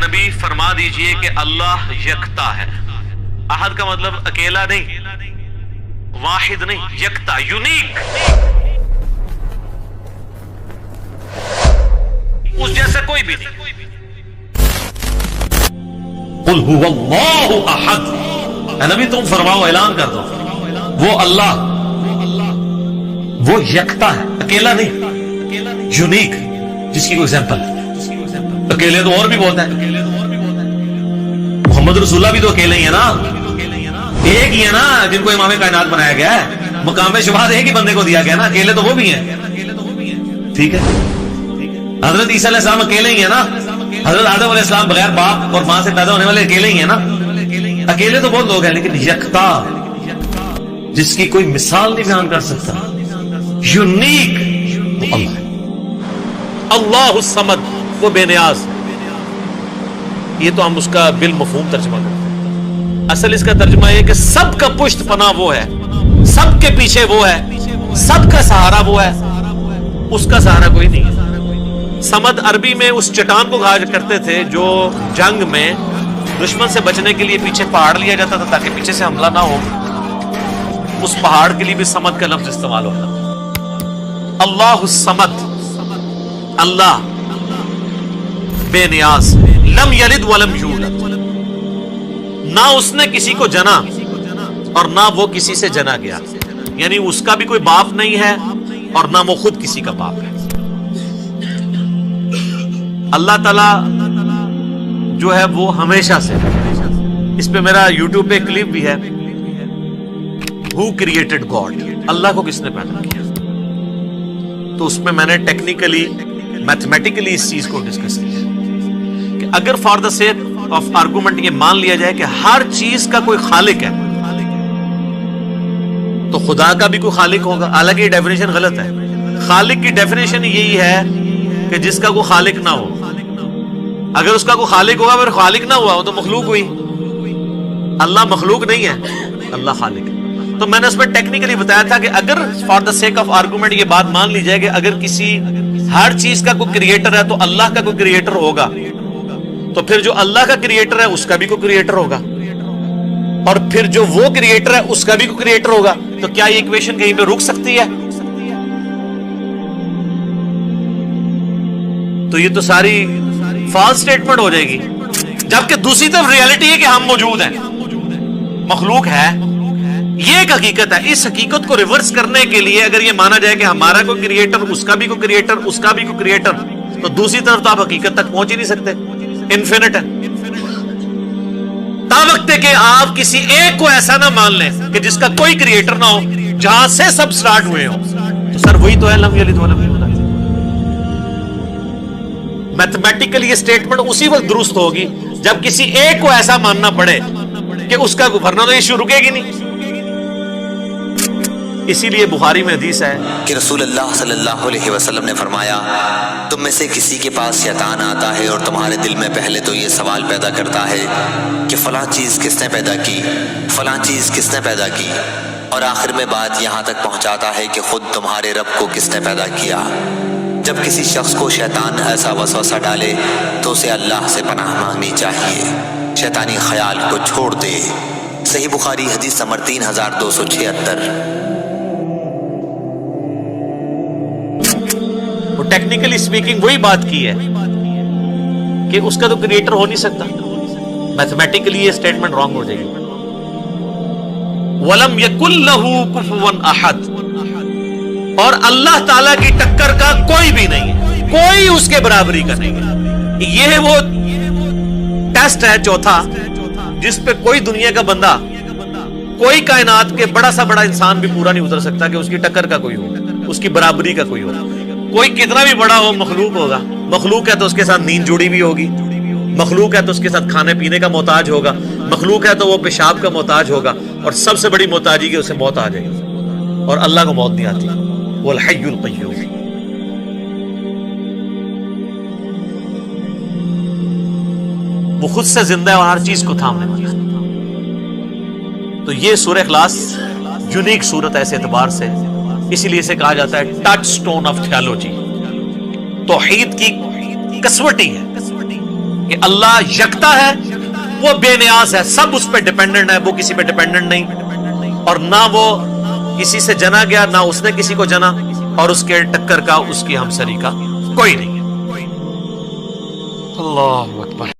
نبی فرما دیجئے کہ اللہ یکتا ہے. احد کا مطلب اکیلا نہیں، واحد نہیں، یکتا، یونیک، اس جیسا کوئی بھی نہیں. قل هو اللہ احد. اے نبی تم فرماؤ، اعلان کر دو، وہ اللہ، وہ یکتا ہے، اکیلا نہیں، یونیک، جس کی کوئی ایگزامپل. اکیلے تو اور بھی بہت ہیں. محمد رسول اللہ بھی تو اکیلے ہی ہیں نا، ایک ہی ہے نا جن کو امام کائنات بنایا گیا ہے. مقام شفاعت ایک ہی بندے کو دیا گیا نا، اکیلے تو وہ بھی ہیں. ٹھیک ہے، حضرت عیسیٰ علیہ السلام اکیلے ہی ہیں نا. حضرت آدم علیہ السلام بغیر باپ اور ماں سے پیدا ہونے والے اکیلے ہی ہیں نا. اکیلے تو بہت لوگ ہیں، لیکن یکتا، جس کی کوئی مثال نہیں بیان کر سکتا، یونیک، تو اللہ. اللہ الصمد، وہ بے نیاز. یہ تو ہم اس کا بالمفہوم ترجمہ کرتے ہیں. اصل اس کا ترجمہ یہ کہ سب کا پشت پناہ وہ ہے، سب کے پیچھے وہ ہے، سب کا سہارا وہ ہے، اس کا سہارا کوئی نہیں ہے. سمد عربی میں اس چٹان کو کہا کرتے تھے جو جنگ میں دشمن سے بچنے کے لیے پیچھے پہاڑ لیا جاتا تھا تاکہ پیچھے سے حملہ نہ ہو. اس پہاڑ کے لیے بھی سمد کا لفظ استعمال ہوتا. اللہ الصمد، اللہ بے نیاز. لم یلد ولم یولد، نہ اس نے کسی کو جنا اور نہ وہ کسی سے جنا گیا. یعنی اس کا بھی کوئی باپ نہیں ہے اور نہ وہ خود کسی کا باپ ہے. اللہ تعالی جو ہے وہ ہمیشہ سے. اس پہ میرا یوٹیوب پہ کلپ بھی ہے، Who created God؟ اللہ کو کس نے پیدا کیا. تو اس میں نے ٹیکنیکلی میتھمیٹیکلی اس چیز کو ڈسکس کیا کہ اگر for the sake of argument یہ مان لیا جائے کہ ہر چیز کا کوئی خالق ہے تو خدا کا بھی کوئی خالق ہوگا. حالانکہ یہ ڈیفینیشن غلط ہے. خالق کی ڈیفینیشن یہی ہے کہ جس کا کوئی خالق نہ ہو. اگر اس کا کوئی خالق ہوگا پھر خالق نہ ہوا وہ تو مخلوق ہوئی. اللہ مخلوق نہیں ہے، اللہ خالق ہے. تو میں نے اس میں ٹیکنیکلی بتایا تھا کہ اگر for the sake of argument یہ بات مان لی جائے کہ اگر کسی ہر چیز کا کوئی کریٹر ہے تو اللہ کا کوئی کریٹر ہوگا، تو پھر جو اللہ کا کریٹر ہے اس کا بھی کوئی کریٹر ہوگا، اور پھر جو وہ کریٹر ہے اس کا بھی کوئی کریٹر ہوگا. تو کیا یہ ایکویشن کہیں پہ رک سکتی ہے؟ تو یہ تو ساری فالس سٹیٹمنٹ ہو جائے گی. جبکہ دوسری طرف ریالٹی ہے کہ ہم موجود ہیں، مخلوق ہے. یہ ایک حقیقت ہے. اس حقیقت کو ریورس کرنے کے لیے اگر یہ مانا جائے کہ ہمارا کوئی کریٹر، اس کا بھی کوئی کریٹر، اس کا بھی کوئی کریٹر، تو دوسری طرف تو آپ حقیقت تک پہنچ ہی نہیں سکتے. انفینٹ ہے. تا وقت کہ آپ کسی ایک کو ایسا نہ مان لیں کہ جس کا کوئی کریٹر نہ ہو، جہاں سے سب سٹارٹ ہوئے ہوں، تو سر وہی تو ہے لم یلد ولم یولد. میتھمیٹیکلی یہ سٹیٹمنٹ اسی وقت درست ہوگی جب کسی ایک کو ایسا ماننا پڑے کہ اس کا ورنہ تو ایشو رکے گی نہیں. اسی لیے بخاری میں حدیث ہے کہ رسول اللہ صلی اللہ علیہ وسلم نے فرمایا، تم میں سے کسی کے پاس شیطان آتا ہے اور تمہارے دل میں پہلے تو یہ سوال پیدا کرتا ہے کہ فلاں چیز کس نے پیدا کی، فلاں چیز کس نے پیدا کی، اور آخر میں بات یہاں تک پہنچاتا ہے کہ خود تمہارے رب کو کس نے پیدا کیا. جب کسی شخص کو شیطان ایسا وسوسہ ڈالے تو اسے اللہ سے پناہ مانگنی چاہیے، شیطانی خیال کو چھوڑ دے. صحیح بخاری حدیث نمبر 3276. ٹیکنیکلی اسپیکنگ وہی بات کی ہے کہ اس کا تو کریٹر ہو نہیں سکتا. میتھمیٹیکلی یہ سٹیٹمنٹ رانگ ہو جائے گی. وَلَمْ يَكُنْ لَهُ كُفُوًا أَحَدٌ، اور اللہ تعالیٰ کی ٹکر کا کوئی بھی نہیں ہے، کوئی اس کے برابری کا نہیں ہے. یہ وہ ٹیسٹ ہے چوتھا جس پہ کوئی دنیا کا بندہ، کوئی کائنات کے بڑا سا بڑا انسان بھی پورا نہیں اتر سکتا کہ اس کی ٹکر کا کوئی ہو، اس کی برابری کا کوئی ہو. کوئی کتنا بھی بڑا ہو مخلوق ہوگا. مخلوق ہے تو اس کے ساتھ نیند جڑی بھی ہوگی، مخلوق ہے تو اس کے ساتھ کھانے پینے کا محتاج ہوگا، مخلوق ہے تو وہ پیشاب کا محتاج ہوگا، اور سب سے بڑی محتاجی کہ اسے موت آ جائے گی، اور اللہ کو موت نہیں آتی، وہ الحی القیوم۔ وہ خود سے زندہ ہے اور ہر چیز کو تھامنے والا ہے۔ تو یہ سورہ اخلاص یونیک سورت ہے اس اعتبار سے، اسی لیے اسے کہا جاتا ہے ٹچ سٹون آف تھیالوجی، توحید کی کسوٹی ہے کہ اللہ یکتا ہے، وہ بے نیاز ہے، سب اس پہ ڈیپینڈنٹ ہے، وہ کسی پہ ڈیپینڈنٹ نہیں، اور نہ وہ کسی سے جنا گیا نہ اس نے کسی کو جنا، اور اس کے ٹکر کا اس کی ہمسری کا کوئی نہیں۔ اللہ اکبر۔